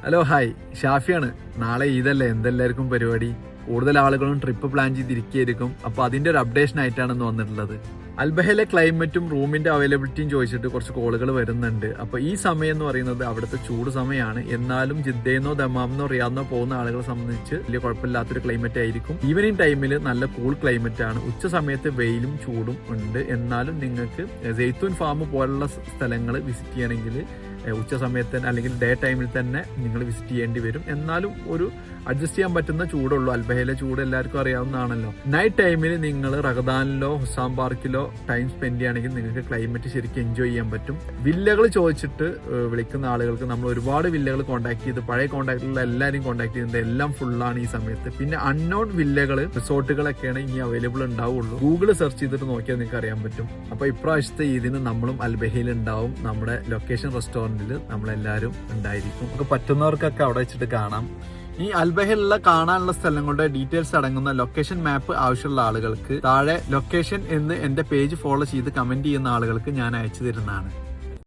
Hello hi, ഷാഫിയാണ്. നാളെ ഈദല്ലേ, എന്തെല്ലാവർക്കും പരിപാടി? കൂടുതൽ ആളുകളും ട്രിപ്പ് പ്ലാൻ ചെയ്തിരിക്കുകയായിരിക്കും. അപ്പോൾ അതിൻ്റെ ഒരു അപ്ഡേഷൻ ആയിട്ടാണ് ഇന്ന് വന്നിട്ടുള്ളത്. അൽബഹയിലെ ക്ലൈമറ്റും റൂമിൻ്റെ അവൈലബിലിറ്റിയും ചോദിച്ചിട്ട് കുറച്ച് കോളുകൾ വരുന്നുണ്ട്. അപ്പോൾ ഈ സമയം എന്ന് പറയുന്നത് അവിടുത്തെ ചൂട് സമയമാണ്. എന്നാലും ജിദ്ദയെന്നോ ദമാമെന്നോ റിയാദിനോ പോകുന്ന ആളുകളെ സംബന്ധിച്ച് വലിയ കുഴപ്പമില്ലാത്തൊരു ക്ലൈമറ്റ് ആയിരിക്കും. ഈവനിങ് ടൈമിൽ നല്ല കൂൾ ക്ലൈമറ്റ് ആണ്. ഉച്ച സമയത്ത് വെയിലും ചൂടും ഉണ്ട്. എന്നാലും നിങ്ങൾക്ക് സെയ്ത്തൂൻ ഫാം പോലുള്ള സ്ഥലങ്ങൾ വിസിറ്റ് ചെയ്യണമെങ്കിൽ ഉച്ച സമയത്ത് തന്നെ അല്ലെങ്കിൽ ഡേ ടൈമിൽ തന്നെ നിങ്ങൾ വിസിറ്റ് ചെയ്യേണ്ടി വരും. എന്നാലും ഒരു അഡ്ജസ്റ്റ് ചെയ്യാൻ പറ്റുന്ന ചൂടുള്ളൂ. അൽബഹയിലെ ചൂട് എല്ലാവർക്കും അറിയാവുന്നതാണല്ലോ. നൈറ്റ് ടൈമിൽ നിങ്ങൾ റഗദാനിലോ ഹുസാം പാർക്കിലോ ടൈം സ്പെൻഡ് ചെയ്യുകയാണെങ്കിൽ നിങ്ങൾക്ക് ക്ലൈമറ്റ് ശരിക്കും എൻജോയ് ചെയ്യാൻ പറ്റും. വില്ലകൾ ചോദിച്ചിട്ട് വിളിക്കുന്ന ആളുകൾക്ക് നമ്മൾ ഒരുപാട് വില്ലകൾ കോൺടാക്ട് ചെയ്ത് പഴയ കോൺടാക്റ്റിലുള്ള എല്ലാവരും കോൺടാക്ട് ചെയ്യുന്നത് എല്ലാം ഫുള്ളാണ് ഈ സമയത്ത്. പിന്നെ അൺനോൺ വില്ലകൾ റിസോർട്ടുകളൊക്കെയാണ് ഇനി അവൈലബിൾ ഉണ്ടാവുള്ളൂ. ഗൂഗിൾ സെർച്ച് ചെയ്തിട്ട് നോക്കിയാൽ നിങ്ങൾക്ക് അറിയാൻ പറ്റും. അപ്പോൾ ഇപ്രാവശ്യത്തെ ഇതിന് നമ്മളും അൽബഹയിൽ ഉണ്ടാവും. നമ്മുടെ ലൊക്കേഷൻ റെസ്റ്റോറൻറ്റിൽ നമ്മളെല്ലാവരും ഉണ്ടായിരിക്കും. നമുക്ക് പറ്റുന്നവർക്കൊക്കെ അവിടെ വെച്ചിട്ട് കാണാം. ഈ അൽബഹയിലുള്ള കാണാനുള്ള സ്ഥലങ്ങളുടെ ഡീറ്റെയിൽസ് അടങ്ങുന്ന ലൊക്കേഷൻ മാപ്പ് ആവശ്യമുള്ള ആളുകൾക്ക് താഴെ ലൊക്കേഷൻ എന്ന് എന്റെ പേജ് ഫോളോ ചെയ്ത് കമന്റ് ചെയ്യുന്ന ആളുകൾക്ക് ഞാൻ അയച്ചു തരുന്നതാണ്.